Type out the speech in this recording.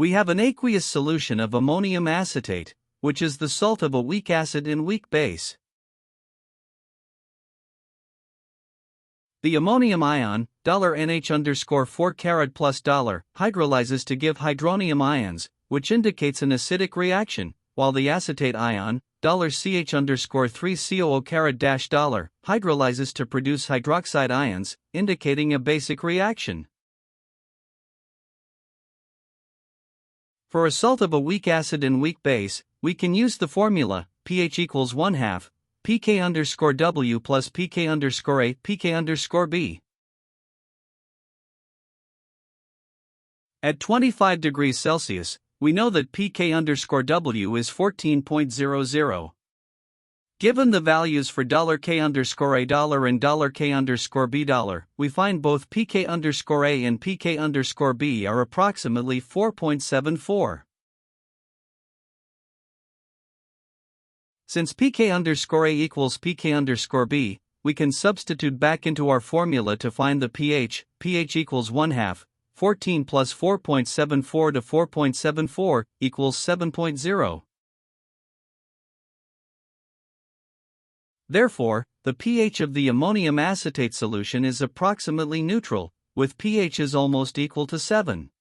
We have an aqueous solution of ammonium acetate, which is the salt of a weak acid and weak base. The ammonium ion, $NH_4 carat plus hydrolyzes to give hydronium ions, which indicates an acidic reaction, while the acetate ion, $CH_3 COO carat hydrolyzes to produce hydroxide ions, indicating a basic reaction. For a salt of a weak acid and weak base, we can use the formula pH equals 1/2 pK_W plus pK_A pK_B. At 25 degrees Celsius, we know that pK_W is 14.00. Given the values for $K_A and $K_B, we find both pK_A and pK_B are approximately 4.74. Since pK_A equals pK_B, we can substitute back into our formula to find the pH. pH equals 1/2, 14 plus 4.74 to 4.74 equals 7.0. Therefore, the pH of the ammonium acetate solution is approximately neutral, with pHs almost equal to 7.